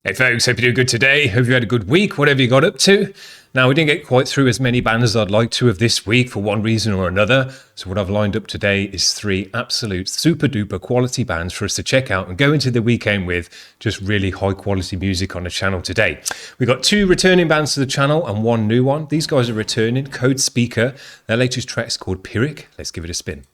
Hey folks, hope you're doing good today. Hope you had a good week, whatever you got up to. Now, we didn't get quite through as many bands as I'd like to of this week for one reason or another. So what I've lined up today is 3 absolute super duper quality bands for us to check out and go into the weekend with just really high quality music on the channel today. We've got 2 returning bands to the channel and 1 new one. These guys are returning, Codespeaker. Their latest track's called Pyrrhic. Let's give it a spin.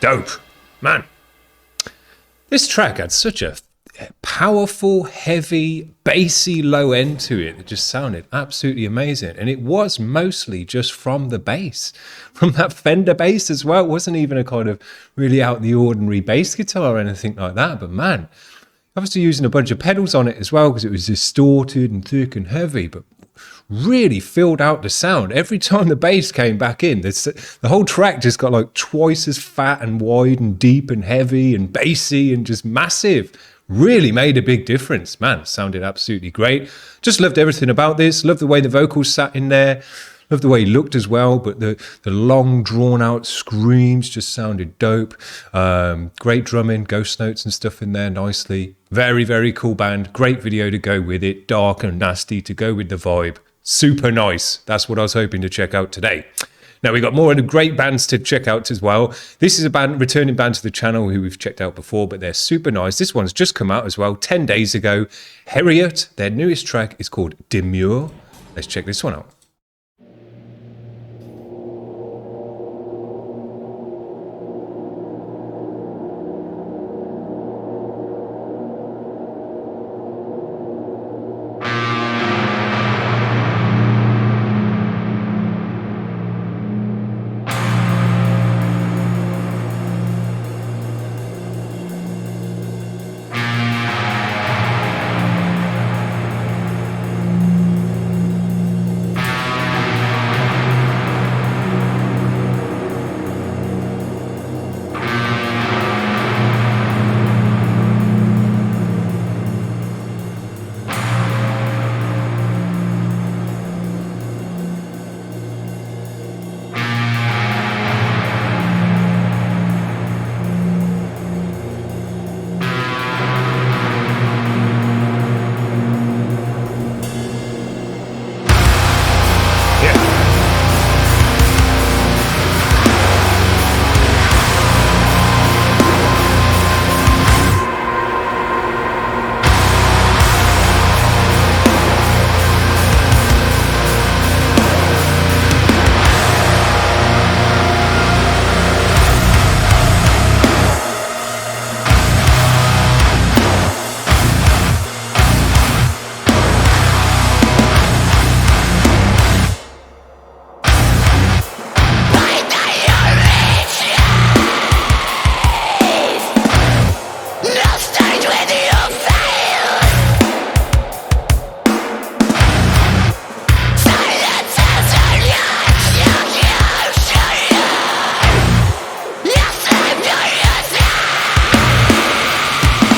Dope. Man, this track had such a powerful, heavy, bassy low end to it that just sounded absolutely amazing. And it was mostly just from the bass, from that Fender bass as well. It wasn't even a kind of really out of the ordinary bass guitar or anything like that. But man, obviously using a bunch of pedals on it as well because it was distorted and thick and heavy, but really filled out the sound. Every time the bass came back in, the whole track just got like twice as fat and wide and deep and heavy and bassy and just massive. Really made a big difference. Man, sounded absolutely great. Just loved everything about this. Loved the way the vocals sat in there. Loved the way he looked as well, but the long drawn out screams just sounded dope. Great drumming, ghost notes and stuff in there nicely. Very, very cool band. Great video to go with it. Dark and nasty to go with the vibe. Super nice. That's what I was hoping to check out today. Now, we got more of the great bands to check out as well. This is a band, returning band to the channel who we've checked out before, but they're super nice. This one's just come out as well, 10 days ago. Heriot, their newest track is called DEMURE. Let's check this one out.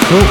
Cool.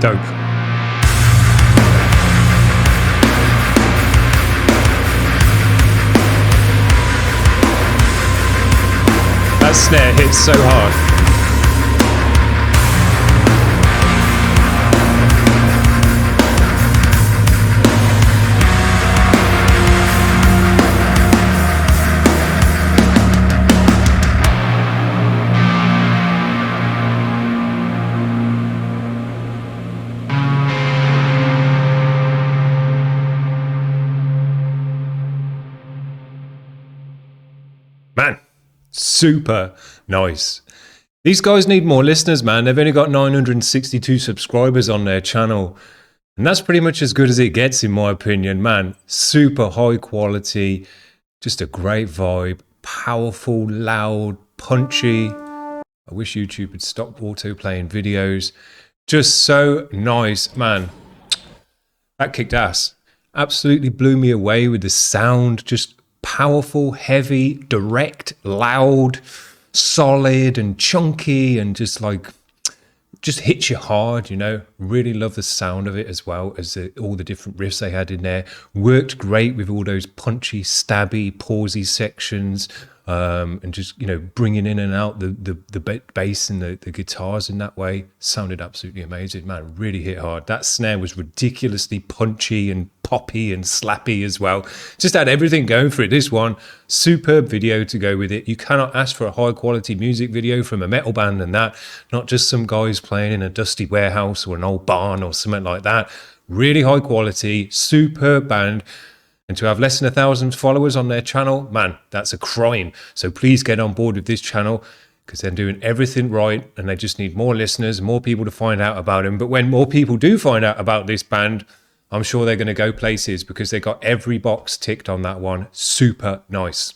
Dope. That snare hits so hard. Man, super nice. These guys need more listeners, man. They've only got 962 subscribers on their channel. And that's pretty much as good as it gets, in my opinion, man. Super high quality, just a great vibe, powerful, loud, punchy. I wish YouTube would stop auto-playing videos. Just so nice, man. That kicked ass. Absolutely blew me away with the sound, just powerful, heavy, direct, loud, solid and chunky, and just hits you hard, you know. Really love the sound of it, as well as all the different riffs they had in there. Worked great with all those punchy, stabby, pausey sections, and just, you know, bringing in and out the bass and the guitars in that way. Sounded absolutely amazing, man. Really hit hard. That snare was ridiculously punchy and poppy and slappy as well. Just had everything going for it. This one, superb video to go with it. You cannot ask for a high quality music video from a metal band than that. Not just some guys playing in a dusty warehouse or an old barn or something like that. Really high quality, superb band. And to have less than 1,000 followers on their channel, man, that's a crime. So please get on board with this channel, because they're doing everything right and they just need more listeners, more people to find out about them. But when more people do find out about this band, I'm sure they're going to go places, because they got every box ticked on that one. Super nice.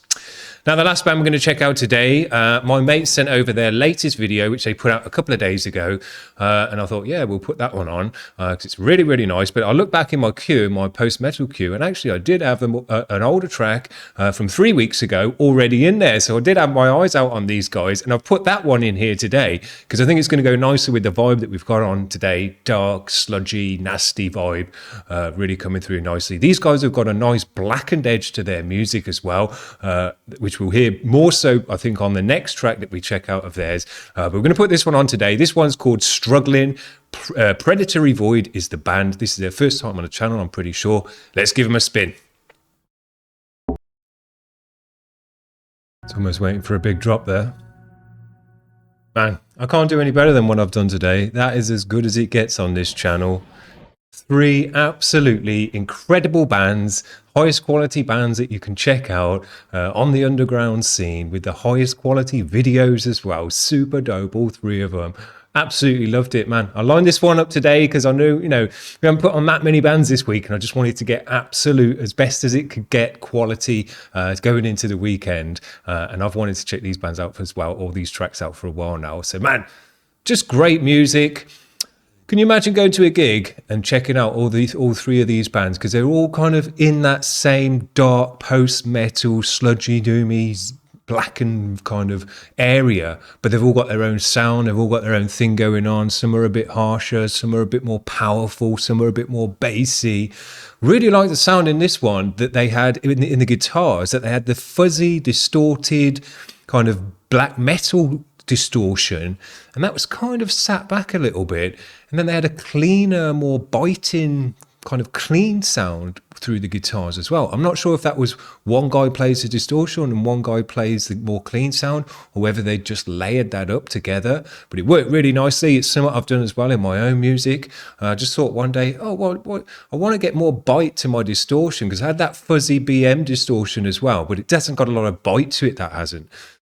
Now, the last band we're going to check out today, my mate sent over their latest video, which they put out a couple of days ago. And I thought, yeah, we'll put that one on, because it's really, really nice. But I looked back in my queue, my post-metal queue, and actually I did have an older track from 3 weeks ago already in there. So I did have my eyes out on these guys, and I've put that one in here today, because I think it's going to go nicer with the vibe that we've got on today. Dark, sludgy, nasty vibe, really coming through nicely. These guys have got a nice blackened edge to their music as well, which we'll hear more so, I think, on the next track that we check out of theirs. But we're going to put this one on today. This one's called Struggling. Predatory Void is the band. This is their first time on the channel, I'm pretty sure. Let's give them a spin. It's almost waiting for a big drop there. Man, I can't do any better than what I've done today. That is as good as it gets on this channel. 3 absolutely incredible bands, highest quality bands that you can check out on the underground scene, with the highest quality videos as well. Super dope, all 3 of them. Absolutely loved it, man. I lined this one up today because I knew, you know, we haven't put on that many bands this week, and I just wanted to get absolute, as best as it could get, quality going into the weekend. And I've wanted to check these bands out as well, all these tracks out for a while now. So, man, just great music. Can you imagine going to a gig and checking out all 3 of these bands, because they're all kind of in that same dark post-metal, sludgy, doomy, blackened kind of area, but they've all got their own sound, they've all got their own thing going on. Some are a bit harsher, some are a bit more powerful, some are a bit more bassy. Really like the sound in this one that they had in the guitars, that they had the fuzzy, distorted kind of black metal distortion, and that was kind of sat back a little bit, and then they had a cleaner, more biting kind of clean sound through the guitars as well. I'm not sure if that was one guy plays the distortion and one guy plays the more clean sound, or whether they just layered that up together, but it worked really nicely. It's something I've done as well in my own music. I just thought one day, oh, well, I want to get more bite to my distortion, because I had that fuzzy BM distortion as well, but it doesn't got a lot of bite to it. That hasn't.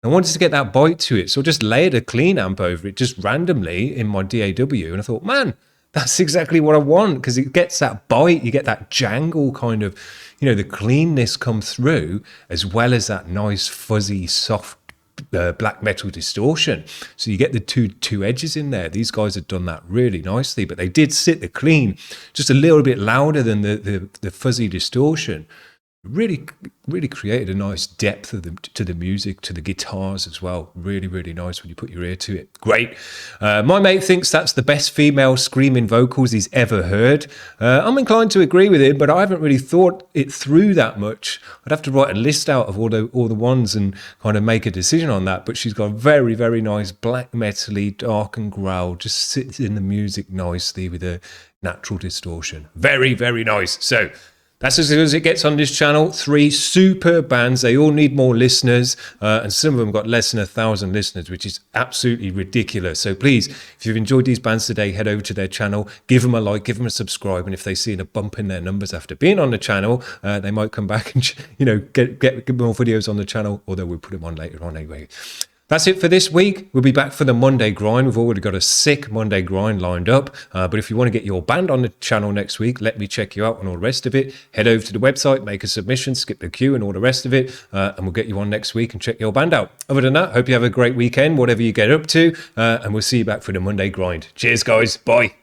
I wanted to get that bite to it, so I just layered a clean amp over it just randomly in my DAW, and I thought, man, that's exactly what I want, because it gets that bite, you get that jangle kind of, you know, the cleanness come through, as well as that nice fuzzy soft black metal distortion. So you get the two edges in there. These guys have done that really nicely, but they did sit the clean just a little bit louder than the fuzzy distortion. really created a nice depth to the music, to the guitars as well. Really nice when you put your ear to it. Great. My mate thinks that's the best female screaming vocals he's ever heard. I'm inclined to agree with him, but I haven't really thought it through that much. I'd have to write a list out of all the ones and kind of make a decision on that. But she's got very nice black metally, dark and growl, just sits in the music nicely with a natural distortion. Very nice. So that's as good as it gets on this channel. 3 super bands. They all need more listeners, and some of them got less than 1,000 listeners, which is absolutely ridiculous. So please, if you've enjoyed these bands today, head over to their channel, give them a like, give them a subscribe, and if they see a bump in their numbers after being on the channel, they might come back and get more videos on the channel, although we'll put them on later on anyway. That's it for this week. We'll be back for the Monday grind. We've already got a sick Monday grind lined up. But if you want to get your band on the channel next week, let me check you out on all the rest of it. Head over to the website, make a submission, skip the queue and all the rest of it. And we'll get you on next week and check your band out. Other than that, hope you have a great weekend, whatever you get up to. And we'll see you back for the Monday grind. Cheers, guys. Bye.